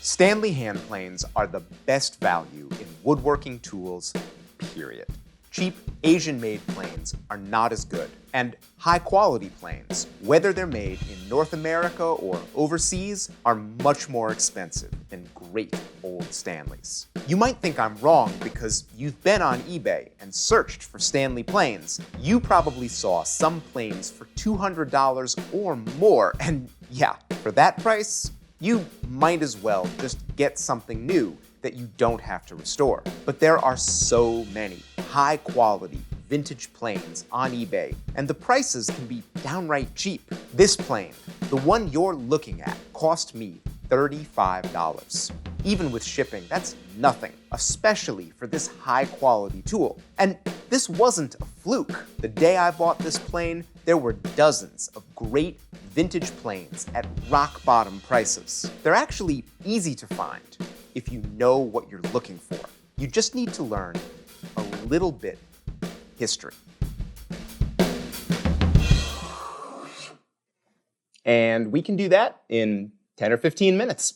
Stanley hand planes are the best value in woodworking tools, period. Cheap Asian-made planes are not as good, and high-quality planes, whether they're made in North America or overseas, are much more expensive than great old Stanleys. You might think I'm wrong because you've been on eBay and searched for Stanley planes. You probably saw some planes for $200 or more, and yeah, for that price, you might as well just get something new that you don't have to restore. But there are so many high-quality vintage planes on eBay, and the prices can be downright cheap. This plane, the one you're looking at, cost me $35. Even with shipping, that's nothing, especially for this high-quality tool. And this wasn't a fluke. The day I bought this plane, there were dozens of great vintage planes at rock-bottom prices. They're actually easy to find if you know what you're looking for. You just need to learn a little bit history. And we can do that in 10 or 15 minutes.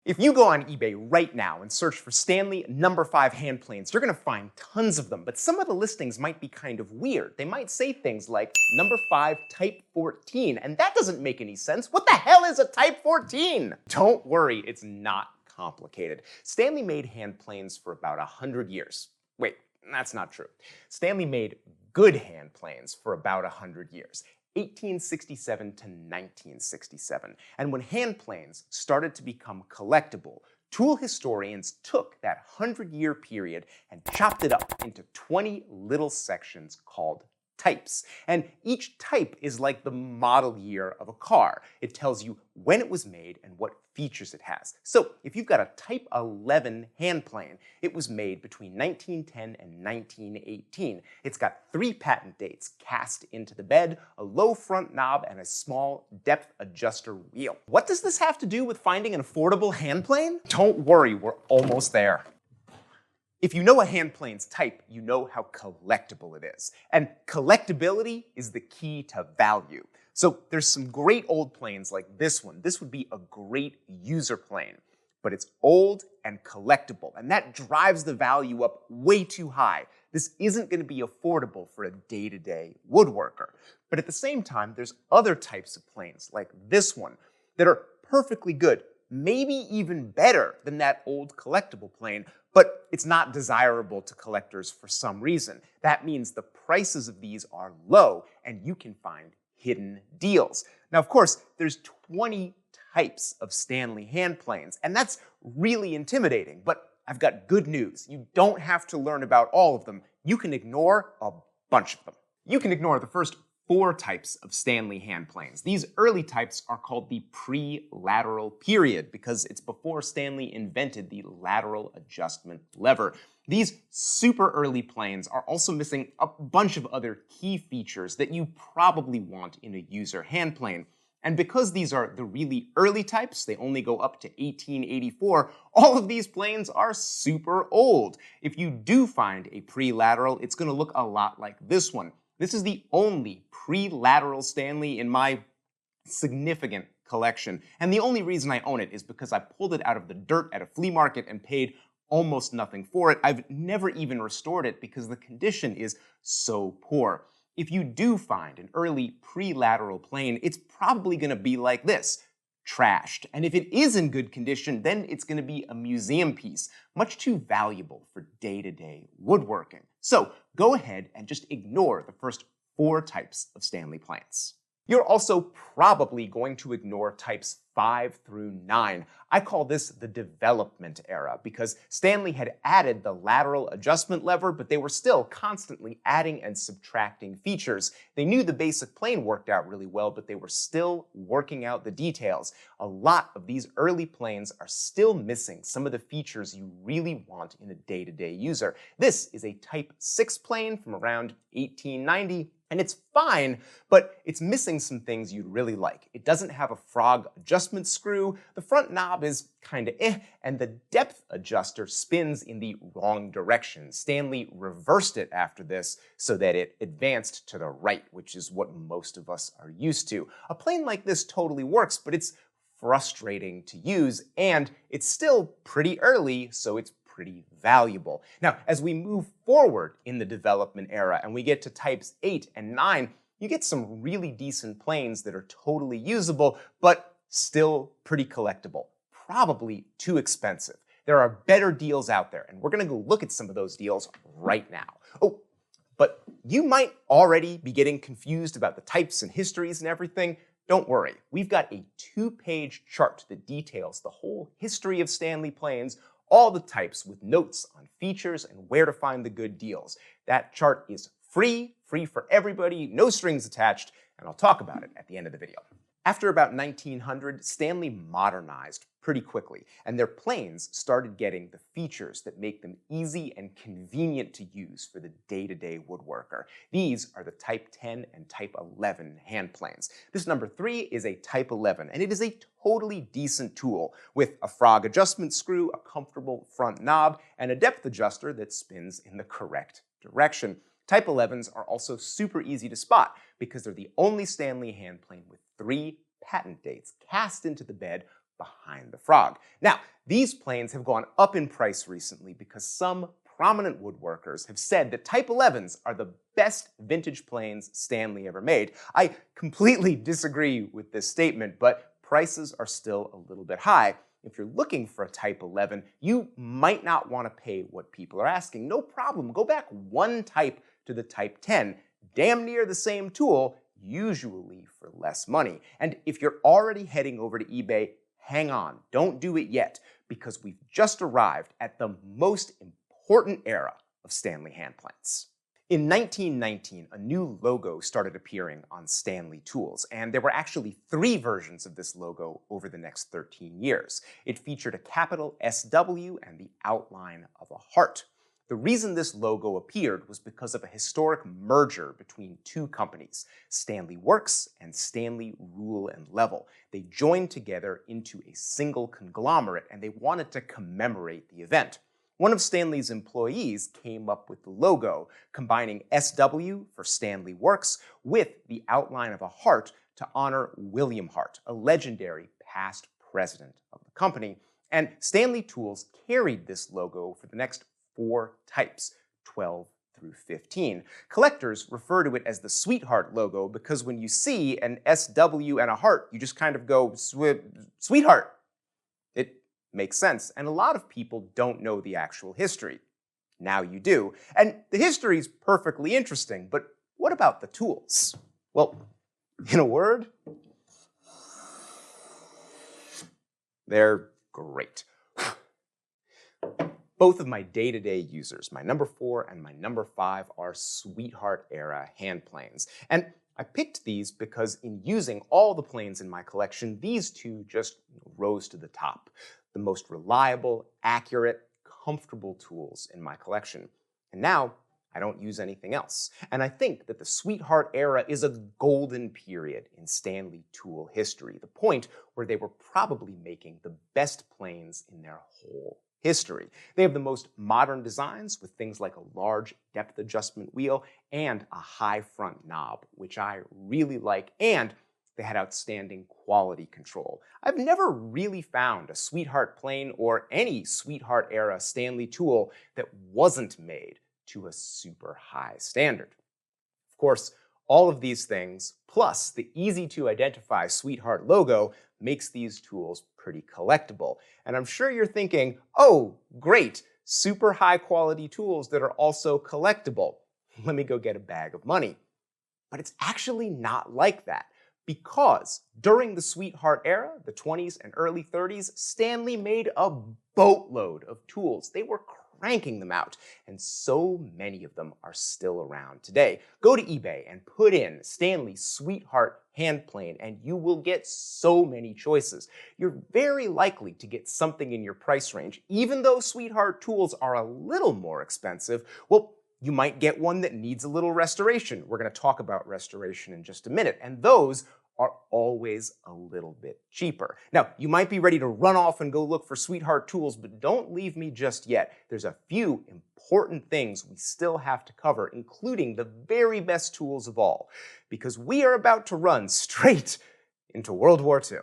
If you go on eBay right now and search for Stanley No. 5 hand planes, you're gonna find tons of them, but some of the listings might be kind of weird. They might say things like No. 5 Type 14, and that doesn't make any sense. What the hell is a Type 14? Don't worry, it's not complicated. Stanley made hand planes for about 100 years. Wait, that's not true. Stanley made good hand planes for about 100 years. 1867 to 1967. And when hand planes started to become collectible, tool historians took that 100-year period and chopped it up into 20 little sections called types. And each type is like the model year of a car. It tells you when it was made and what features it has. So if you've got a Type 11 hand plane, it was made between 1910 and 1918. It's got 3 patent dates cast into the bed, a low front knob, and a small depth adjuster wheel. What does this have to do with finding an affordable hand plane? Don't worry, we're almost there. If you know a hand plane's type, you know how collectible it is. And collectability is the key to value. So there's some great old planes like this one. This would be a great user plane, but it's old and collectible, and that drives the value up way too high. This isn't going to be affordable for a day-to-day woodworker. But at the same time, there's other types of planes like this one that are perfectly good, maybe even better than that old collectible plane, but it's not desirable to collectors for some reason. That means the prices of these are low, and you can find hidden deals. Now, of course, there's 20 types of Stanley hand planes, and that's really intimidating, but I've got good news. You don't have to learn about all of them. You can ignore a bunch of them. You can ignore the first 4 types of Stanley hand planes. These early types are called the pre-lateral period because it's before Stanley invented the lateral adjustment lever. These super early planes are also missing a bunch of other key features that you probably want in a user hand plane. And because these are the really early types, they only go up to 1884, all of these planes are super old. If you do find a pre-lateral, it's going to look a lot like this one. This is the only pre-lateral Stanley in my significant collection. And the only reason I own it is because I pulled it out of the dirt at a flea market and paid almost nothing for it. I've never even restored it because the condition is so poor. If you do find an early pre-lateral plane, it's probably going to be like this, trashed. And if it is in good condition, then it's going to be a museum piece, much too valuable for day-to-day woodworking. So go ahead and just ignore the first 4 types of Stanley planes. You're also probably going to ignore types 5 through 9. I call this the development era because Stanley had added the lateral adjustment lever, but they were still constantly adding and subtracting features. They knew the basic plane worked out really well, but they were still working out the details. A lot of these early planes are still missing some of the features you really want in a day-to-day user. This is a Type 6 plane from around 1890. And it's fine, but it's missing some things you'd really like. It doesn't have a frog adjustment screw, the front knob is kinda and the depth adjuster spins in the wrong direction. Stanley reversed it after this so that it advanced to the right, which is what most of us are used to. A plane like this totally works, but it's frustrating to use, and it's still pretty early, so it's pretty valuable. Now, as we move forward in the development era and we get to types 8 and 9, you get some really decent planes that are totally usable, but still pretty collectible. Probably too expensive. There are better deals out there, and we're going to go look at some of those deals right now. Oh, but you might already be getting confused about the types and histories and everything. Don't worry, we've got a 2-page chart that details the whole history of Stanley planes, all the types with notes on features and where to find the good deals. That chart is free for everybody, no strings attached, and I'll talk about it at the end of the video. After about 1900, Stanley modernized pretty quickly, and their planes started getting the features that make them easy and convenient to use for the day-to-day woodworker. These are the Type 10 and Type 11 hand planes. This number 3 is a Type 11, and it is a totally decent tool with a frog adjustment screw, a comfortable front knob, and a depth adjuster that spins in the correct direction. Type 11s are also super easy to spot because they're the only Stanley hand plane with 3 patent dates cast into the bed behind the frog. Now, these planes have gone up in price recently because some prominent woodworkers have said that Type 11s are the best vintage planes Stanley ever made. I completely disagree with this statement, but prices are still a little bit high. If you're looking for a Type 11, you might not want to pay what people are asking. No problem. Go back one type to the Type 10. Damn near the same tool, usually for less money. And if you're already heading over to eBay, hang on. Don't do it yet, because we've just arrived at the most important era of Stanley handplanes. In 1919, a new logo started appearing on Stanley tools, and there were actually 3 versions of this logo over the next 13 years. It featured a capital SW and the outline of a heart. The reason this logo appeared was because of a historic merger between 2 companies, Stanley Works and Stanley Rule and Level. They joined together into a single conglomerate, and they wanted to commemorate the event. One of Stanley's employees came up with the logo, combining SW for Stanley Works with the outline of a heart to honor William Hart, a legendary past president of the company. And Stanley Tools carried this logo for the next 4 types, 12 through 15. Collectors refer to it as the Sweetheart logo because when you see an SW and a heart, you just kind of go, Sweetheart. It makes sense, and a lot of people don't know the actual history. Now you do. And the history is perfectly interesting, but what about the tools? Well, in a word, they're great. Both of my day-to-day users, my number 4 and my number 5, are Sweetheart-era hand planes. And I picked these because in using all the planes in my collection, these 2 just rose to the top. The most reliable, accurate, comfortable tools in my collection. And now, I don't use anything else. And I think that the Sweetheart era is a golden period in Stanley tool history, the point where they were probably making the best planes in their whole history. They have the most modern designs with things like a large depth adjustment wheel and a high front knob, which I really like, and they had outstanding quality control. I've never really found a Sweetheart plane or any Sweetheart era Stanley tool that wasn't made to a super high standard. Of course, all of these things, plus the easy-to-identify Sweetheart logo, makes these tools pretty collectible. And I'm sure you're thinking, oh, great, super high-quality tools that are also collectible. Let me go get a bag of money. But it's actually not like that, because during the Sweetheart era, the 20s and early 30s, Stanley made a boatload of tools. They were cranking them out, and so many of them are still around today. Go to eBay and put in Stanley Sweetheart hand plane, and you will get so many choices. You're very likely to get something in your price range. Even though Sweetheart tools are a little more expensive, well, you might get one that needs a little restoration. We're going to talk about restoration in just a minute, and those are always a little bit cheaper. Now, you might be ready to run off and go look for Sweetheart tools, but don't leave me just yet. There's a few important things we still have to cover, including the very best tools of all, because we are about to run straight into World War II.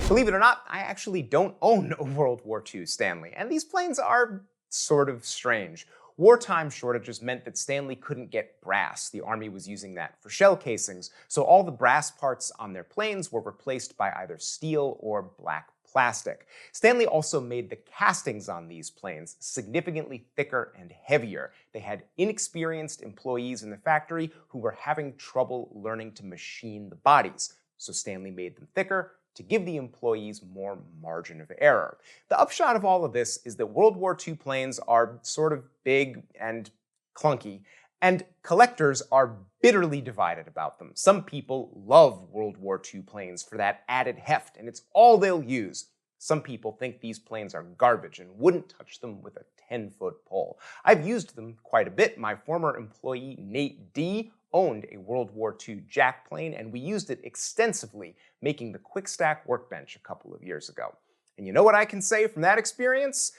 Believe it or not, I actually don't own a World War II Stanley, and these planes are sort of strange. Wartime shortages meant that Stanley couldn't get brass. The Army was using that for shell casings, so all the brass parts on their planes were replaced by either steel or black plastic. Stanley also made the castings on these planes significantly thicker and heavier. They had inexperienced employees in the factory who were having trouble learning to machine the bodies, so Stanley made them thicker to give the employees more margin of error. The upshot of all of this is that World War II planes are sort of big and clunky, and collectors are bitterly divided about them. Some people love World War II planes for that added heft, and it's all they'll use. Some people think these planes are garbage and wouldn't touch them with a 10-foot pole. I've used them quite a bit. My former employee, Nate D., owned a World War II jack plane, and we used it extensively making the quick stack workbench a couple of years ago. And you know what I can say from that experience?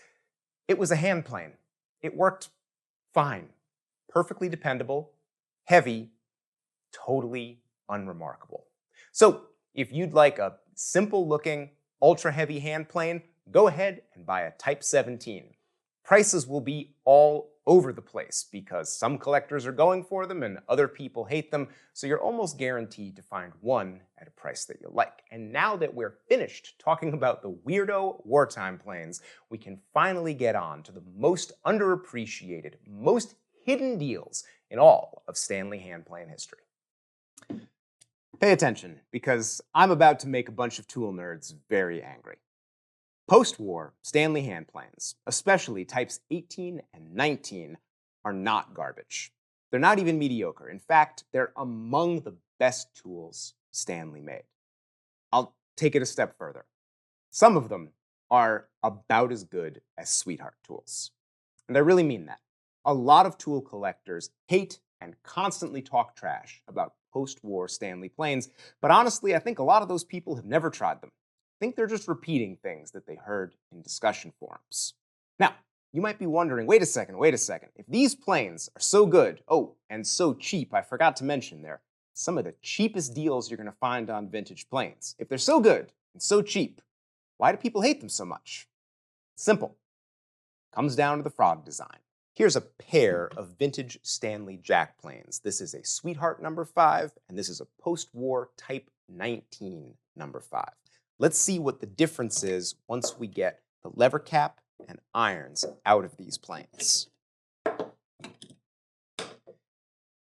It was a hand plane. It worked fine. Perfectly dependable, heavy, totally unremarkable. So if you'd like a simple-looking, ultra-heavy hand plane, go ahead and buy a Type 17. Prices will be all over the place because some collectors are going for them and other people hate them, so you're almost guaranteed to find one at a price that you like. And now that we're finished talking about the weirdo wartime planes, we can finally get on to the most underappreciated, most hidden deals in all of Stanley handplane history. Pay attention, because I'm about to make a bunch of tool nerds very angry. Post-war Stanley handplanes, especially types 18 and 19, are not garbage. They're not even mediocre. In fact, they're among the best tools Stanley made. I'll take it a step further. Some of them are about as good as sweetheart tools. And I really mean that. A lot of tool collectors hate and constantly talk trash about post-war Stanley planes, but honestly, I think a lot of those people have never tried them. I think they're just repeating things that they heard in discussion forums. Now, you might be wondering, wait a second, if these planes are so good, oh, and so cheap, I forgot to mention they're some of the cheapest deals you're going to find on vintage planes. If they're so good and so cheap, why do people hate them so much? Simple. Comes down to the frog design. Here's a pair of vintage Stanley jack planes. This is a Sweetheart number 5, and this is a post-war Type 19 number 5. Let's see what the difference is once we get the lever cap and irons out of these planes.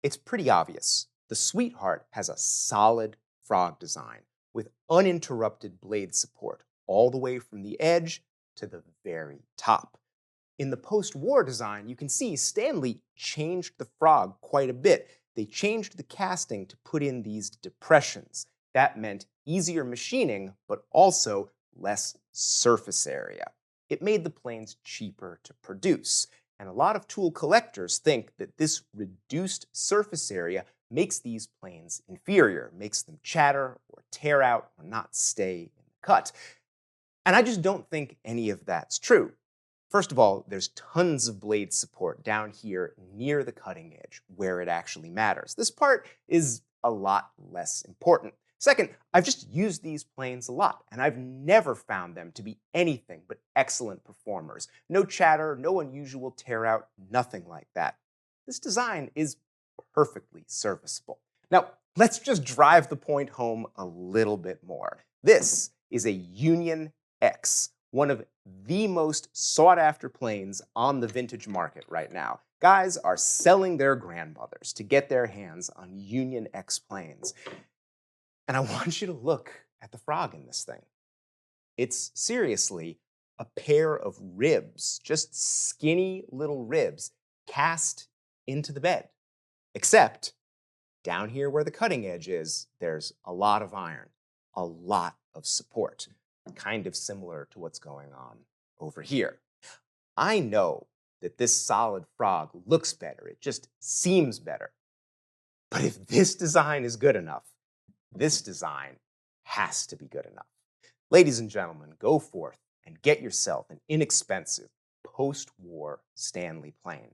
It's pretty obvious. The Sweetheart has a solid frog design with uninterrupted blade support all the way from the edge to the very top. In the post-war design, you can see Stanley changed the frog quite a bit. They changed the casting to put in these depressions. That meant easier machining, but also less surface area. It made the planes cheaper to produce. And a lot of tool collectors think that this reduced surface area makes these planes inferior, makes them chatter or tear out or not stay in the cut. And I just don't think any of that's true. First of all, there's tons of blade support down here near the cutting edge, where it actually matters. This part is a lot less important. Second, I've just used these planes a lot, and I've never found them to be anything but excellent performers. No chatter, no unusual tear out, nothing like that. This design is perfectly serviceable. Now, let's just drive the point home a little bit more. This is a Union X, one of the most sought-after planes on the vintage market right now. Guys are selling their grandmothers to get their hands on Union X planes. And I want you to look at the frog in this thing. It's seriously a pair of ribs, just skinny little ribs cast into the bed. Except down here where the cutting edge is, there's a lot of iron, a lot of support, kind of similar to what's going on over here. I know that this solid frog looks better, it just seems better. But if this design is good enough, this design has to be good enough. Ladies and gentlemen, go forth and get yourself an inexpensive post-war Stanley plane.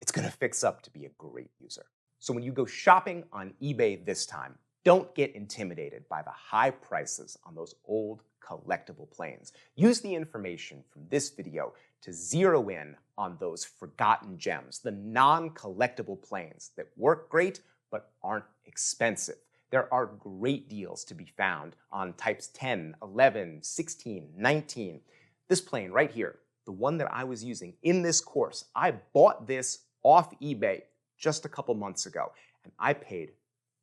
It's going to fix up to be a great user. So when you go shopping on eBay this time, Don't get intimidated by the high prices on those old collectible planes. Use the information from this video to zero in on those forgotten gems, the non-collectible planes that work great but aren't expensive. There are great deals to be found on types 10, 11, 16, 19. This plane right here, the one that I was using in this course, I bought this off eBay just a couple months ago, and I paid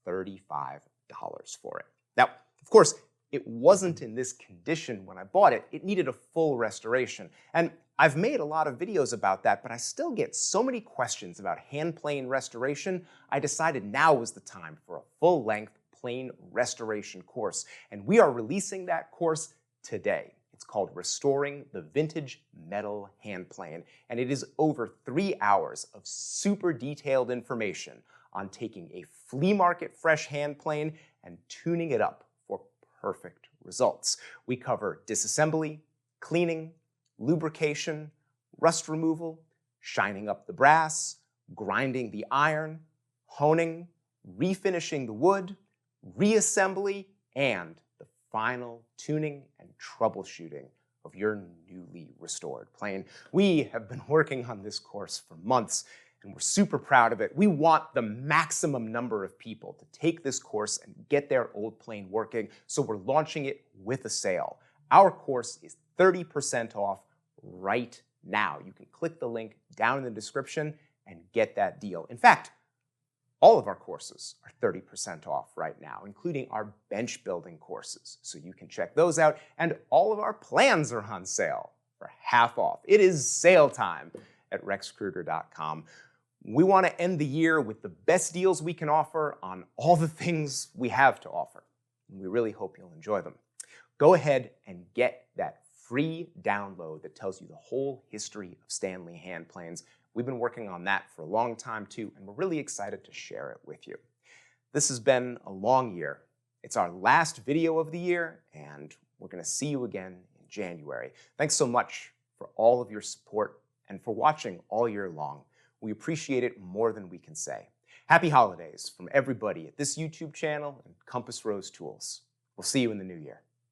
$35 for it. Now, of course, it wasn't in this condition when I bought it. It needed a full restoration. And I've made a lot of videos about that, but I still get so many questions about hand plane restoration, I decided now was the time for a full-length plane restoration course. And we are releasing that course today. It's called Restoring the Vintage Metal Hand Plane, and it is over 3 hours of super detailed information on taking a flea market fresh hand plane and tuning it up for perfect results. We cover disassembly, cleaning, lubrication, rust removal, shining up the brass, grinding the iron, honing, refinishing the wood, reassembly, and the final tuning and troubleshooting of your newly restored plane. We have been working on this course for months, and we're super proud of it. We want the maximum number of people to take this course and get their old plane working, so we're launching it with a sale. Our course is 30% off right now. You can click the link down in the description and get that deal. In fact, all of our courses are 30% off right now, including our bench building courses. So you can check those out, and all of our plans are on sale for half off. It is sale time at rexkrueger.com. We want to end the year with the best deals we can offer on all the things we have to offer. And we really hope you'll enjoy them. Go ahead and get that free download that tells you the whole history of Stanley hand planes. We've been working on that for a long time too, and we're really excited to share it with you. This has been a long year. It's our last video of the year, and we're going to see you again in January. Thanks so much for all of your support and for watching all year long. We appreciate it more than we can say. Happy holidays from everybody at this YouTube channel and Compass Rose Tools. We'll see you in the new year.